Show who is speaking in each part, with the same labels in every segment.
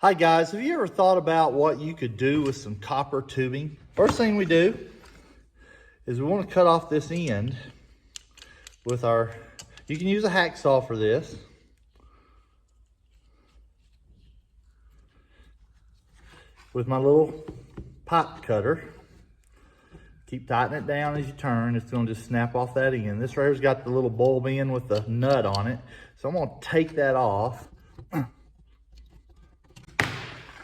Speaker 1: Hi guys, have you ever thought about what you could do with some copper tubing? First thing we do is we want to cut off this end with you can use a hacksaw for this. With my little pipe cutter. Keep tightening it down as you turn. It's going to just snap off that end. This right here's got the little bulb end with the nut on it. So I'm going to take that off.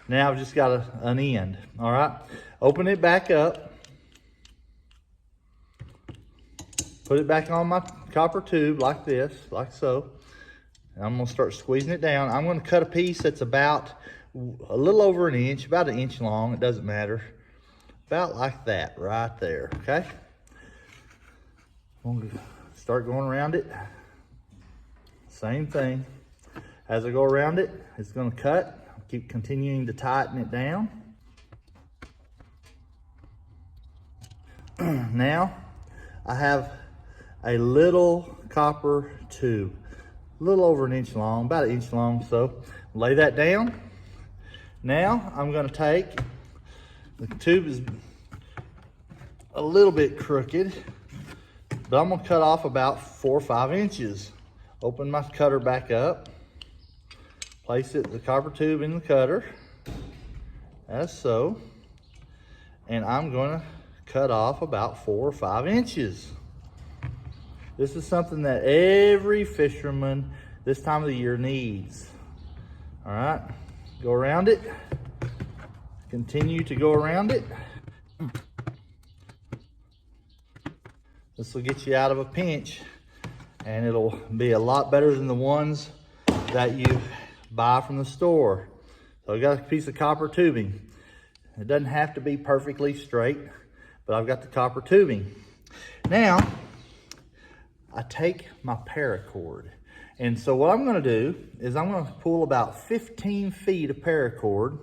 Speaker 1: Now I've just got an end, all right? Open it back up. Put it back on my copper tube like this, like so. And I'm gonna start squeezing it down. I'm gonna cut a piece that's about a little over an inch, about an inch long, it doesn't matter. About like that, right there, okay? I'm gonna start going around it. Same thing. As I go around it, it's gonna cut. Keep continuing to tighten it down. Now, I have a little copper tube, a little over an inch long, about an inch long. So lay that down. Now I'm going to take, the tube is a little bit crooked, but I'm going to cut off about 4 or 5 inches. Open my cutter back up. Place the copper tube in the cutter, as so, and I'm going to cut off about 4 or 5 inches. This is something that every fisherman this time of the year needs. All right, go around it, continue to go around it. This will get you out of a pinch, and it'll be a lot better than the ones that you buy from the store. So I've got a piece of copper tubing. It doesn't have to be perfectly straight, but I've got the copper tubing. Now, I take my paracord. And so what I'm gonna do is I'm gonna pull about 15 feet of paracord.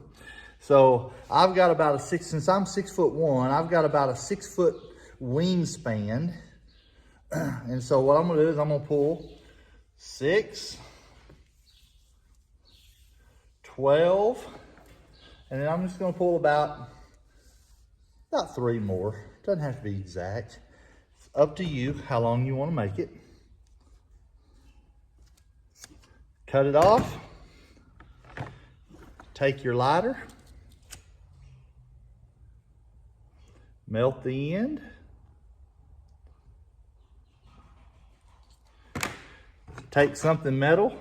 Speaker 1: So I've got about since I'm 6'1", I've got about a 6 foot wingspan. And so what I'm gonna do is I'm gonna pull 6, 12, and then I'm just going to pull about 3 more. Doesn't have to be exact. It's up to you how long you want to make it. Cut it off. Take your lighter. Melt the end. Take something metal.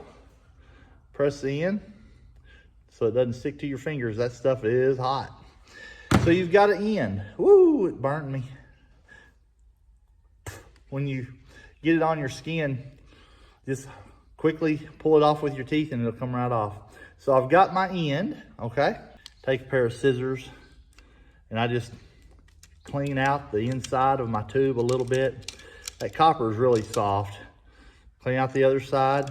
Speaker 1: Press the end so it doesn't stick to your fingers. That stuff is hot. So you've got an end. Woo, it burned me. When you get it on your skin, just quickly pull it off with your teeth and it'll come right off. So I've got my end, okay? Take a pair of scissors and I just clean out the inside of my tube a little bit. That copper is really soft. Clean out the other side.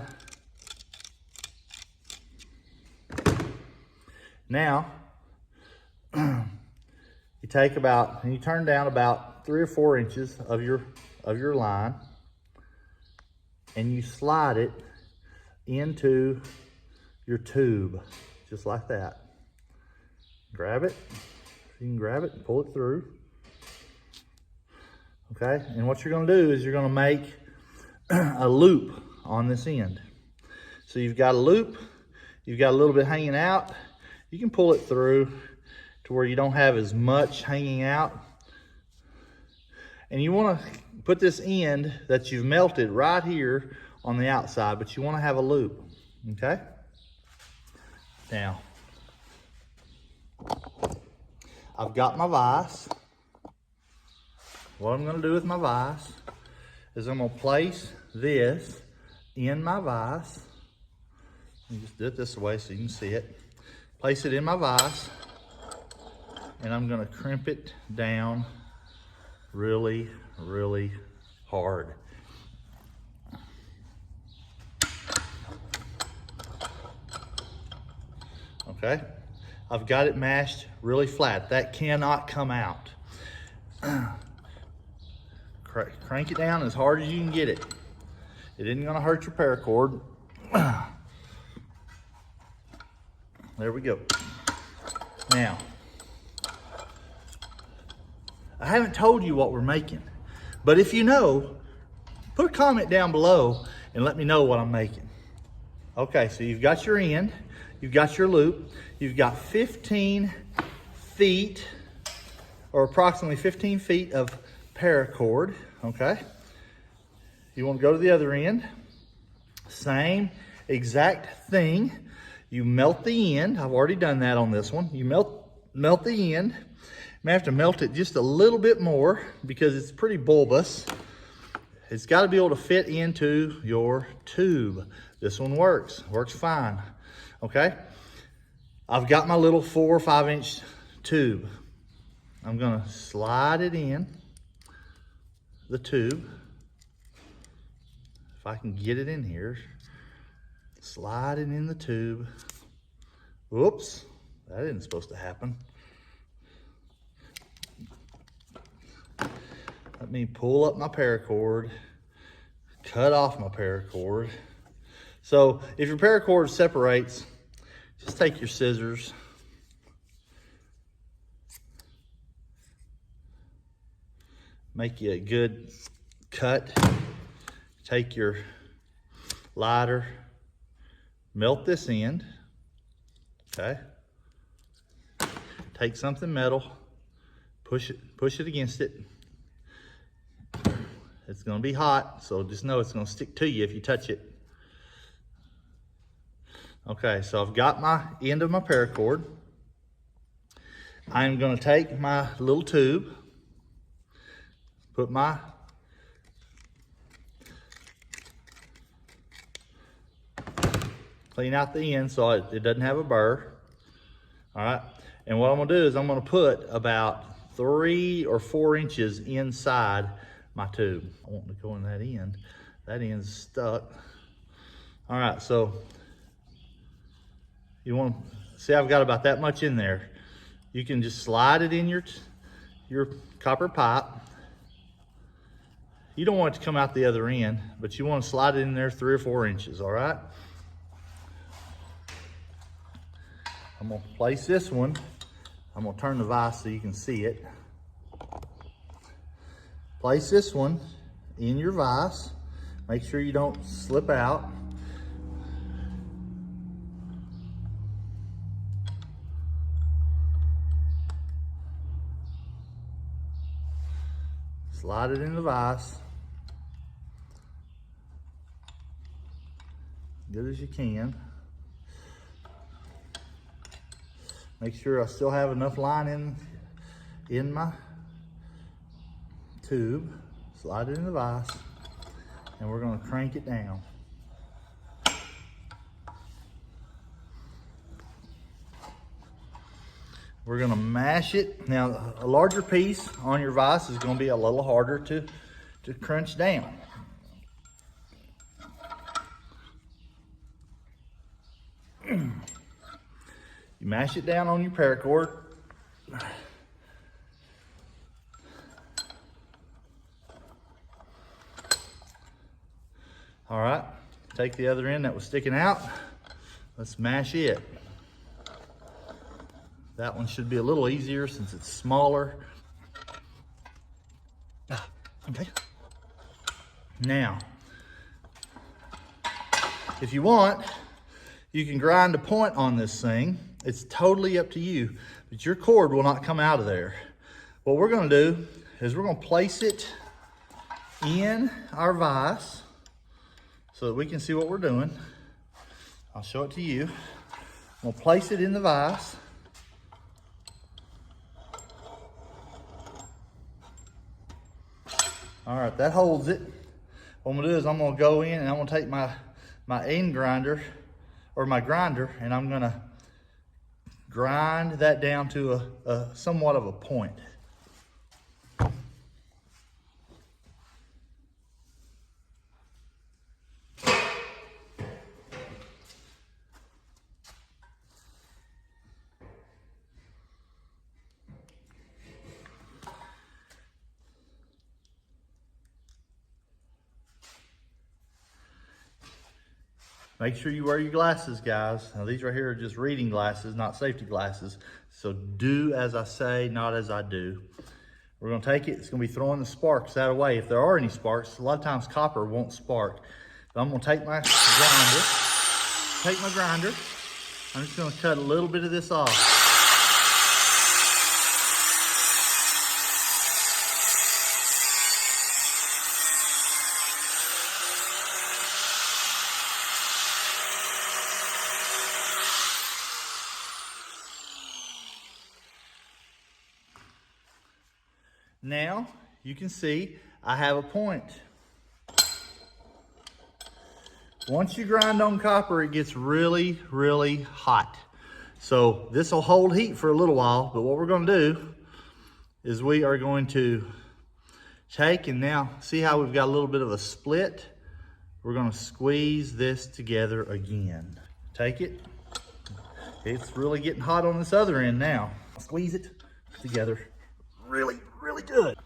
Speaker 1: Now, you take and you turn down about 3 or 4 inches of your line, and you slide it into your tube, just like that. Grab it. You can grab it and pull it through. Okay, and what you're gonna do is you're gonna make a loop on this end. So you've got a loop, you've got a little bit hanging out. You can pull it through to where you don't have as much hanging out. And you want to put this end that you've melted right here on the outside, but you want to have a loop, okay? Now, I've got my vise. What I'm going to do with my vise is I'm going to place this in my vise. Let me just do it this way so you can see it. Place it in my vise, and I'm gonna crimp it down really, really hard. Okay, I've got it mashed really flat. That cannot come out. Crank it down as hard as you can get it. It isn't gonna hurt your paracord. There we go. Now, I haven't told you what we're making, but if you know, put a comment down below and let me know what I'm making. Okay, so you've got your end, you've got your loop, you've got 15 feet, or approximately 15 feet of paracord, okay? You want to go to the other end, same exact thing. You melt the end. I've already done that on this one. You melt the end. You may have to melt it just a little bit more because it's pretty bulbous. It's got to be able to fit into your tube. This one works fine, okay? I've got my little 4 or 5 inch tube. I'm gonna slide it in the tube. If I can get it in here, slide it in the tube. Whoops, that isn't supposed to happen. Let me pull up my paracord, cut off my paracord. So if your paracord separates, just take your scissors, make you a good cut. Take your lighter, melt this end, okay? Take something metal, push it against it. It's gonna be hot, so just know it's gonna stick to you if you touch it. Okay, so I've got my end of my paracord. I'm gonna take my little tube, put my clean out the end so it doesn't have a burr. All right, and what I'm gonna do is I'm gonna put about 3 or 4 inches inside my tube. I want to go in that end. That end's stuck. All right, so you want to see I've got about that much in there. You can just slide it in your copper pipe. You don't want it to come out the other end, but you want to slide it in there 3 or 4 inches, all right? I'm gonna place this one. I'm gonna turn the vise so you can see it. Place this one in your vise. Make sure you don't slip out. Slide it in the vise. Good as you can. Make sure I still have enough line in my tube. Slide it in the vise, and we're gonna crank it down. We're gonna mash it. Now, a larger piece on your vise is gonna be a little harder to crunch down. You mash it down on your paracord. All right, take the other end that was sticking out. Let's mash it. That one should be a little easier since it's smaller. Okay. Now, if you want, you can grind a point on this thing. It's totally up to you, but your cord will not come out of there. What we're gonna do is we're gonna place it in our vise so that we can see what we're doing. I'll show it to you. I'm gonna place it in the vise. All right, that holds it. What I'm gonna do is I'm gonna go in and I'm gonna take my end grinder, or my grinder, and I'm gonna grind that down to a somewhat of a point. Make sure you wear your glasses, guys. Now these right here are just reading glasses, not safety glasses. So do as I say, not as I do. We're gonna take it, it's gonna be throwing the sparks that way. If there are any sparks, a lot of times copper won't spark. So I'm gonna take my grinder, I'm just gonna cut a little bit of this off. Now, you can see I have a point. Once you grind on copper, it gets really, really hot. So this will hold heat for a little while, but what we're gonna do is we are going to take, and now see how we've got a little bit of a split? We're gonna squeeze this together again. Take it. It's really getting hot on this other end now. Squeeze it together really, really good.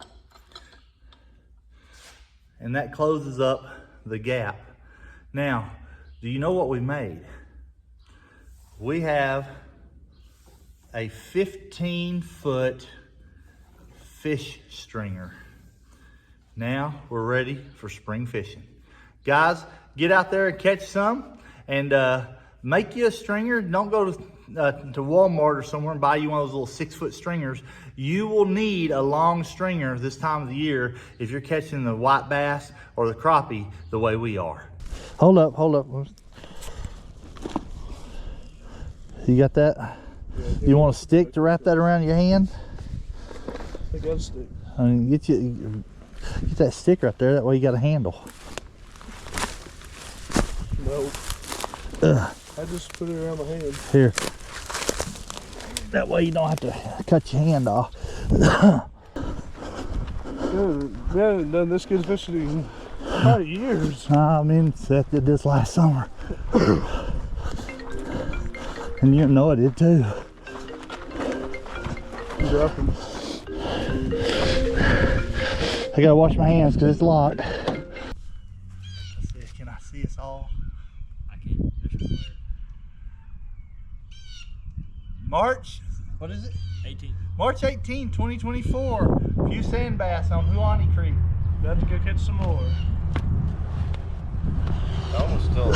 Speaker 1: And that closes up the gap. Now, do you know what we made? We have a 15-foot fish stringer. Now we're ready for spring fishing. Guys, get out there and catch some, and make you a stringer. Don't go to Wal-Mart or somewhere and buy you one of those little 6-foot stringers. You will need a long stringer this time of the year if you're catching the white bass or the crappie the way we are. Hold up. You got that? Yeah, you want a stick to wrap that around your hand?
Speaker 2: I got a stick.
Speaker 1: I mean, get that stick right there, that way you got a handle.
Speaker 2: No. I just put it around my hand.
Speaker 1: Here. That way you don't have to cut your hand off.
Speaker 2: We haven't done this good fishing in about years.
Speaker 1: I mean, Seth did this last summer. And you know I did too.
Speaker 2: Dropping.
Speaker 1: I gotta wash my hands because it's locked. Let's see, can I see us all?
Speaker 3: I can't.
Speaker 1: March, what is it?
Speaker 3: 18.
Speaker 1: March 18, 2024. Few sand bass on Huani Creek.
Speaker 2: About to go catch some more.
Speaker 4: That one's still